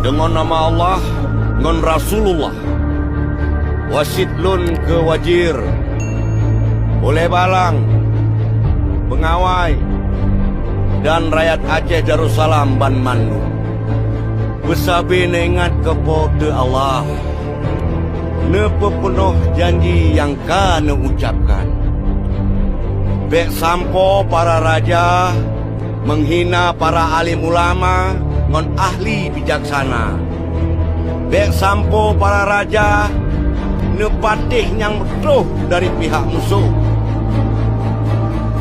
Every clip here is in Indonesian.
Dengan nama Allah, dengan Rasulullah, wasidlun ke wajir, oleh balang, pengawai, dan rakyat Aceh Darussalam ban mandu. Besabi ingat kepada Allah, nepepenuh janji yang kana ucapkan. Bek sampo para raja menghina para alim ulama ngon ahli bijaksana. Bek sampo para raja nepatih yang betuh dari pihak musuh.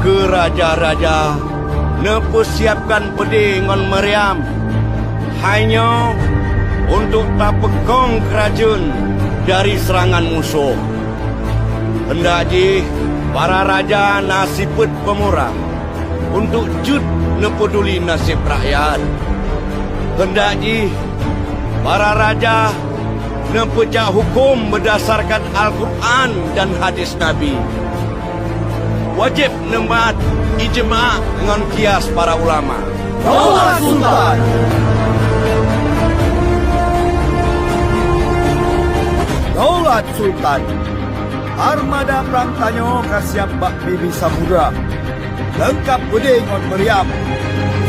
Ke raja-raja nepersiapkan pedih ngon meriam hanya untuk tak pekong kerajaan dari serangan musuh. Hendak ji para raja nasibut pemurah untuk jud nepeduli nasib rakyat. Hendak ji para raja nepecah hukum berdasarkan Al-Quran dan hadis Nabi. Wajib nemat ijma' dengan kias para ulama. Daulat Sultan. Daulat Sultan. Armada perang Tanyo kasiap bak Bibi Samudra. Lengkap budi ngon meriam.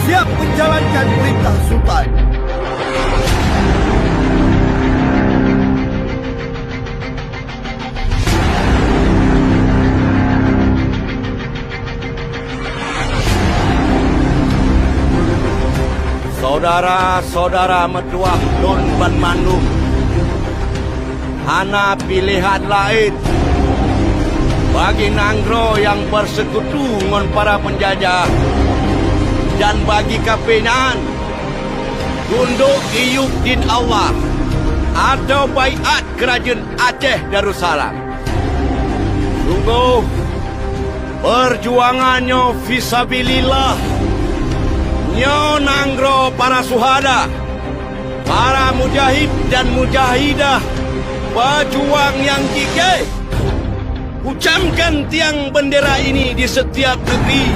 Siap menjalankan perintah Sultan. Saudara-saudara metuah Don ban Mandum, hana pilihan lain bagi Nanggro yang bersekutu dengan para penjajah dan bagi kapinan tunduk iuk din Allah atau baiat kerajaan Aceh Darussalam. Sungguh perjuangannya fisabilillah. Nyo Nanggro para suhada, para mujahid dan mujahidah, pejuang yang gigih. Ucamkan tiang bendera ini di setiap negeri.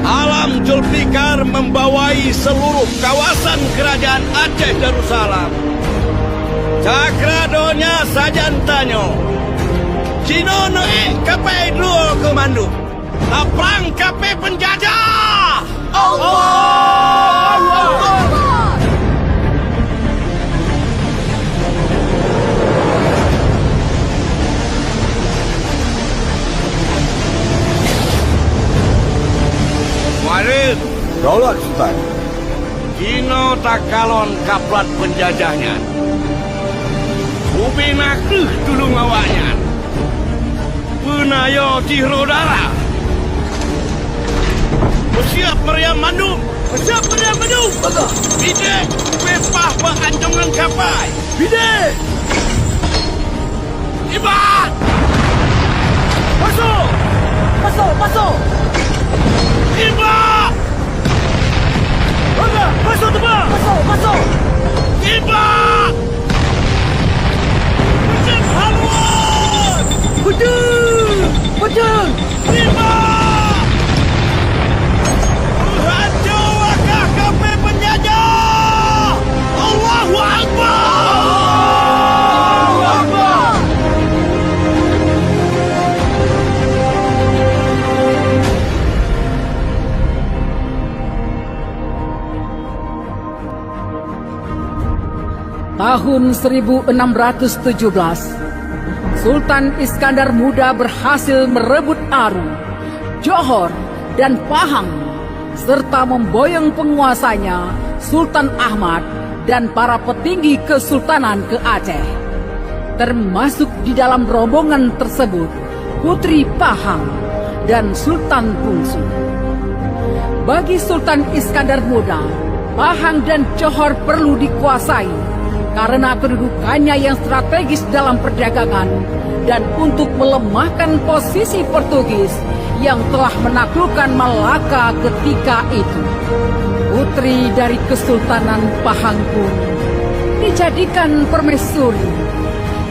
Alam Julfikar membawai seluruh kawasan kerajaan Aceh Darussalam. Cakradonya sajan tanyo. Cino noe kapai dua komando. Perang kapai penjajah. Allah! Marid, Daulat Sultan. Kino tak kalon kaplat penjajahnya. Ubi nakruh tulung awaknya. Penayo tihro darah. Bersiap meriam Mandum. Bersiap meriam Mandum. Betul. Bidek, pepah beranjongan kapai. Bidek. Ibat. Masuk. Masuk, masuk. Ibat. Bangga, masuk tebak. Masuk, masuk. Ibat. Macam haluan. Betul. Betul. Ibat. Allahu Akbar! Allahu Akbar! Tahun 1617, Sultan Iskandar Muda berhasil merebut Aru, Johor, dan Pahang, serta memboyong penguasanya, Sultan Ahmad, dan para petinggi kesultanan ke Aceh. Termasuk di dalam rombongan tersebut, Putri Pahang dan Sultan Bungsu. Bagi Sultan Iskandar Muda, Pahang dan Johor perlu dikuasai karena kedudukannya yang strategis dalam perdagangan dan untuk melemahkan posisi Portugis yang telah menaklukkan Malaka ketika itu. Putri dari Kesultanan Pahang pun dijadikan permaisuri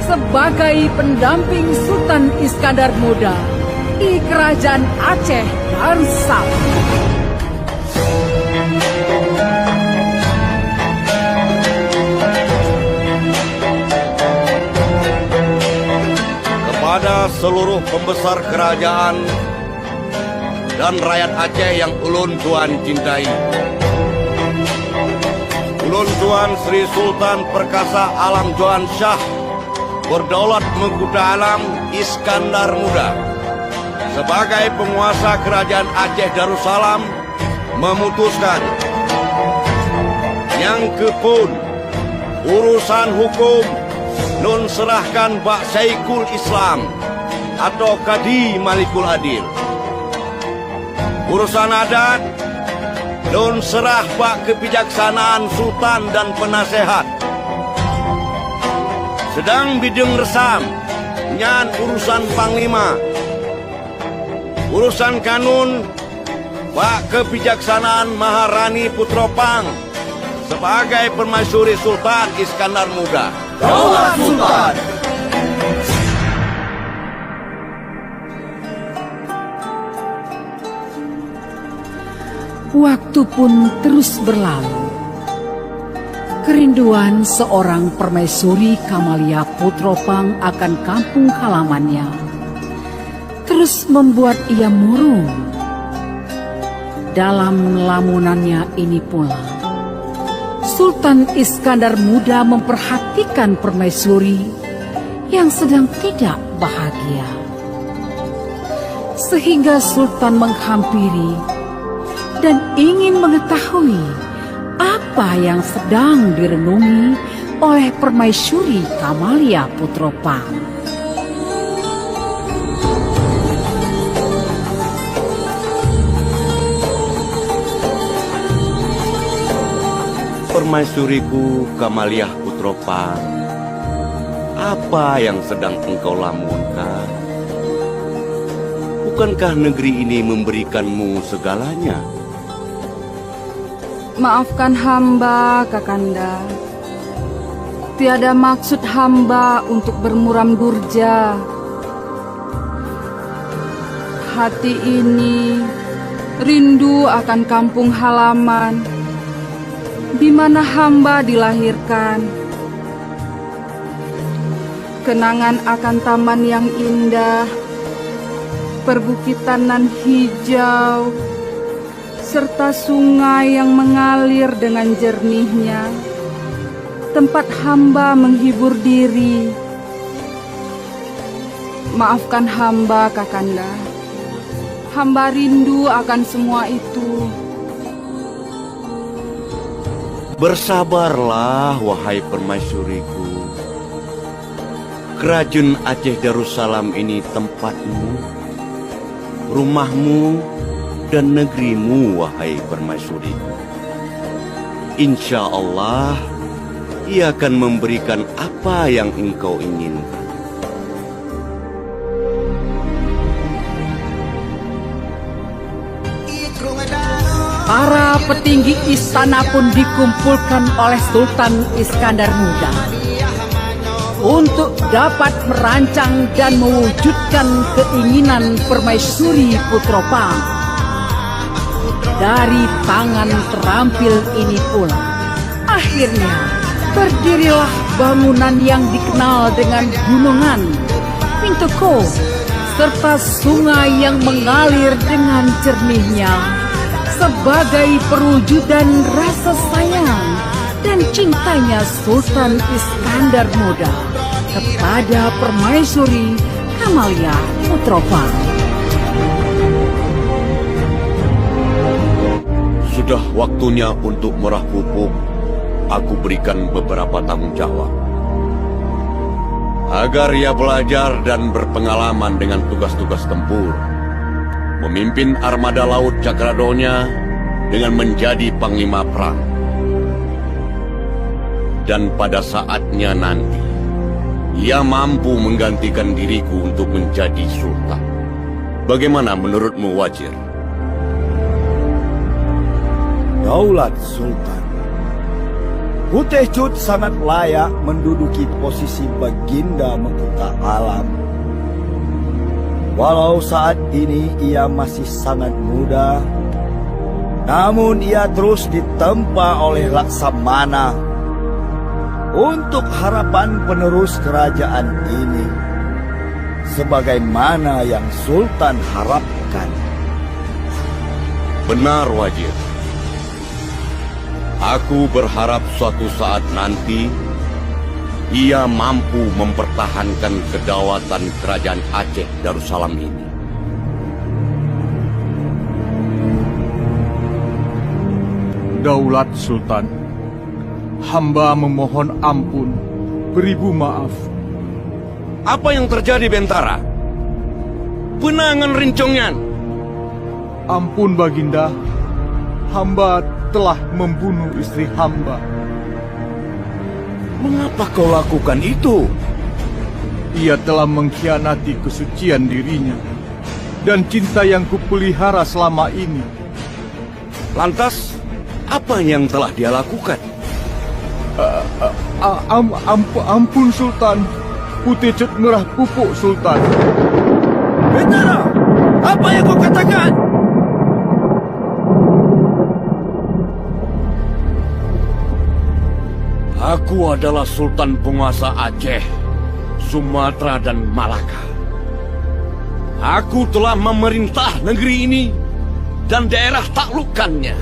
sebagai pendamping Sultan Iskandar Muda di Kerajaan Aceh Darussalam. seluruh pembesar kerajaan dan rakyat Aceh yang ulun tuan cintai. Ulun tuan Sri Sultan Perkasa Alam Johan Shah Berdaulat Mengkuda Alam Iskandar Muda sebagai penguasa kerajaan Aceh Darussalam memutuskan yang kepun urusan hukum nun serahkan Bak Syekhul Islam atau Kadi Malikul Adil. Urusan adat nun serah Bak kebijaksanaan Sultan dan penasehat. Sedang bidung resam nyan urusan Panglima. Urusan kanun Bak kebijaksanaan Maharani Putropang sebagai permaisuri Sultan Iskandar Muda. Daulat Sultan. Waktu pun terus berlalu. Kerinduan seorang permaisuri Kamalia Putropang akan kampung halamannya terus membuat ia murung. Dalam lamunannya ini pula, Sultan Iskandar Muda memperhatikan permaisuri yang sedang tidak bahagia. Sehingga Sultan menghampiri dan ingin mengetahui apa yang sedang direnungi oleh permaisuri Kamalia Putropang. Permaisuriku Kamalia Putropang, apa yang sedang engkau lamunkan? Bukankah negeri ini memberikanmu segalanya? Maafkan hamba, Kakanda. Tiada maksud hamba untuk bermuram durja. Hati ini rindu akan kampung halaman di mana hamba dilahirkan. Kenangan akan taman yang indah, perbukitan nan hijau, serta sungai yang mengalir dengan jernihnya, tempat hamba menghibur diri. Maafkan hamba, Kakanda. Hamba rindu akan semua itu. Bersabarlah, wahai permaisuriku. Kerajaan Aceh Darussalam ini tempatmu, rumahmu, dan negerimu, wahai permaisuriku. Insya Allah, ia akan memberikan apa yang engkau inginkan. Para petinggi istana pun dikumpulkan oleh Sultan Iskandar Muda untuk dapat merancang dan mewujudkan keinginan permaisuri Putropang. Dari tangan terampil ini pula, akhirnya berdirilah bangunan yang dikenal dengan gunungan, Pintoko, serta sungai yang mengalir dengan jernihnya sebagai perwujudan rasa sayang dan cintanya Sultan Iskandar Muda kepada permaisuri Kamalia Putropang. Sudah waktunya untuk merah pupuk. Aku berikan beberapa tanggung jawab agar ia belajar dan berpengalaman dengan tugas-tugas tempur, memimpin armada laut Cakradonya dengan menjadi panglima perang. Dan pada saatnya nanti, ia mampu menggantikan diriku untuk menjadi sultan. Bagaimana menurutmu, Wazir? Daulat Sultan, Putih Cut sangat layak menduduki posisi Baginda Mengkuta Alam. Walau saat ini ia masih sangat muda, namun ia terus ditempa oleh Laksamana untuk harapan penerus kerajaan ini. sebagaimana yang Sultan harapkan. Benar, Wajir. Aku berharap suatu saat nanti ia mampu mempertahankan kedaulatan kerajaan Aceh Darussalam ini. Daulat Sultan, hamba memohon ampun, beribu maaf. Apa yang terjadi, Bentara? Penangan Rincongan. Ampun Baginda, hamba telah membunuh istri hamba. Mengapa kau lakukan itu? Ia telah mengkhianati kesucian dirinya dan cinta yang kupelihara selama ini. Lantas, apa yang telah dia lakukan? Ampun Sultan, Putecut merah pupuk Sultan. Bentara, apa yang kau katakan? Aku adalah Sultan penguasa Aceh, Sumatera, dan Malaka. Aku telah memerintah negeri ini dan daerah taklukannya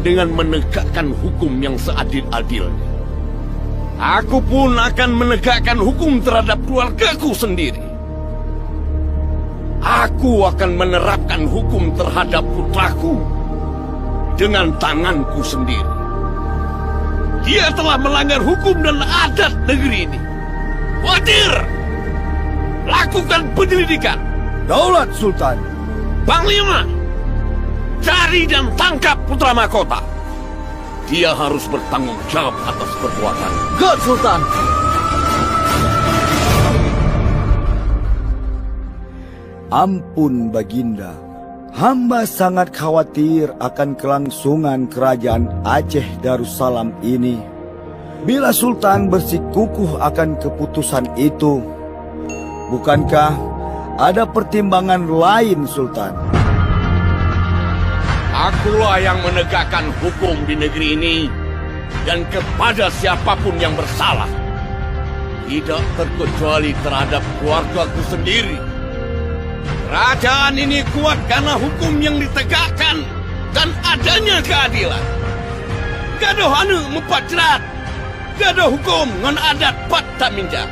dengan menegakkan hukum yang seadil-adilnya. Aku pun akan menegakkan hukum terhadap keluargaku sendiri. Aku akan menerapkan hukum terhadap putraku dengan tanganku sendiri. Dia telah melanggar hukum dan adat negeri ini. Wajir, lakukan penyelidikan. Daulat Sultan. Panglima, cari dan tangkap putra mahkota. Dia harus bertanggung jawab atas perbuatan. God Sultan. Ampun Baginda, hamba sangat khawatir akan kelangsungan kerajaan Aceh Darussalam ini. Bila Sultan bersikukuh akan keputusan itu, bukankah ada pertimbangan lain, Sultan? Akulah yang menegakkan hukum di negeri ini dan kepada siapapun yang bersalah. Tidak terkecuali terhadap keluargaku sendiri. Kerajaan ini kuat karena hukum yang ditegakkan dan adanya keadilan. Gaduh anu mempat jerat, gaduh hukum ngon adat pat taminja.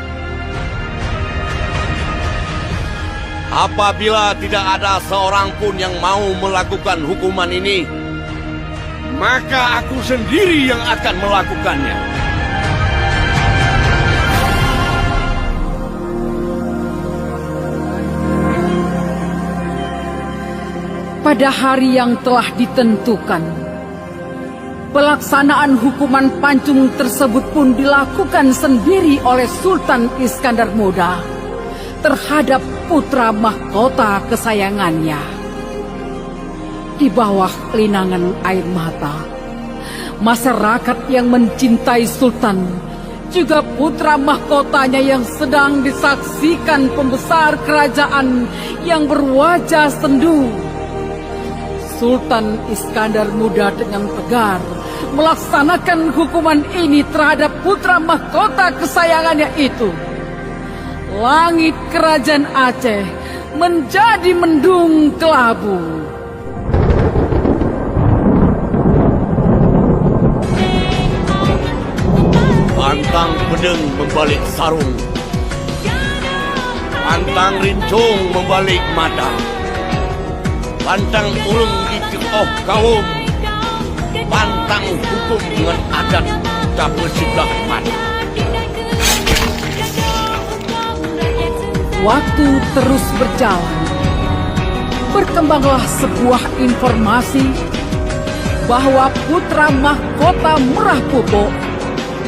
Apabila tidak ada seorang pun yang mau melakukan hukuman ini, maka aku sendiri yang akan melakukannya. Pada hari yang telah ditentukan, pelaksanaan hukuman pancung tersebut pun dilakukan sendiri oleh Sultan Iskandar Muda terhadap putra mahkota kesayangannya. Di bawah linangan air mata, masyarakat yang mencintai Sultan, juga putra mahkotanya yang sedang disaksikan pembesar kerajaan yang berwajah sendu. Sultan Iskandar Muda dengan tegar melaksanakan hukuman ini terhadap putra mahkota kesayangannya itu. Langit kerajaan Aceh menjadi mendung kelabu. Pantang pedeng membalik sarung, pantang rincung membalik mata, pantang urung dicetoh kaum, pantang hukum dengan adat kabel sebelah mata. Waktu terus berjalan. Berkembanglah sebuah informasi bahwa putra mahkota Merah Pupuk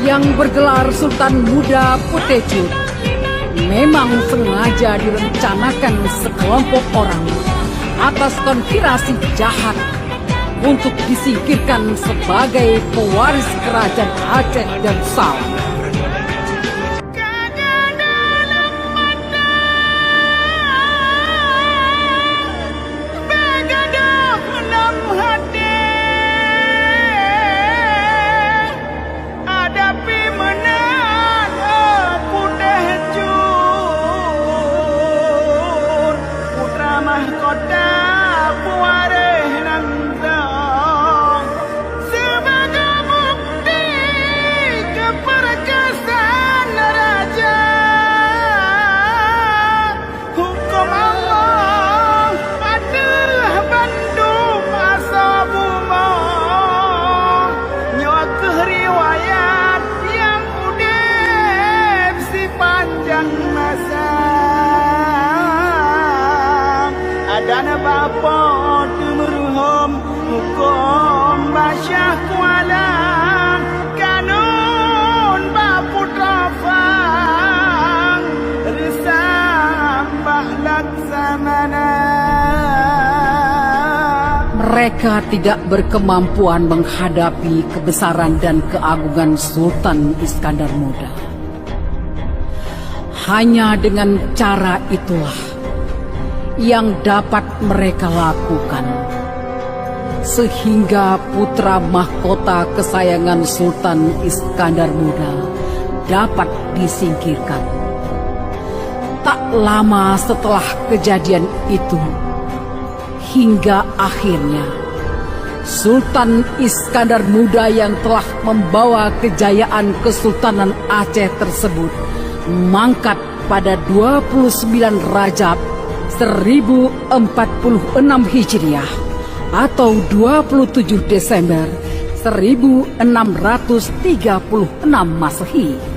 yang bergelar Sultan Muda Putecut memang sengaja direncanakan sekelompok orang atas konspirasi jahat untuk disingkirkan sebagai pewaris kerajaan Aceh Darussalam. mereka tidak berkemampuan menghadapi kebesaran dan keagungan Sultan Iskandar Muda. Hanya dengan cara itulah yang dapat mereka lakukan, sehingga putra mahkota kesayangan Sultan Iskandar Muda dapat disingkirkan. Tak lama setelah kejadian itu, hingga akhirnya Sultan Iskandar Muda yang telah membawa kejayaan Kesultanan Aceh tersebut mangkat pada 29 Rajab 1046 Hijriah atau 27 Desember 1636 Masehi.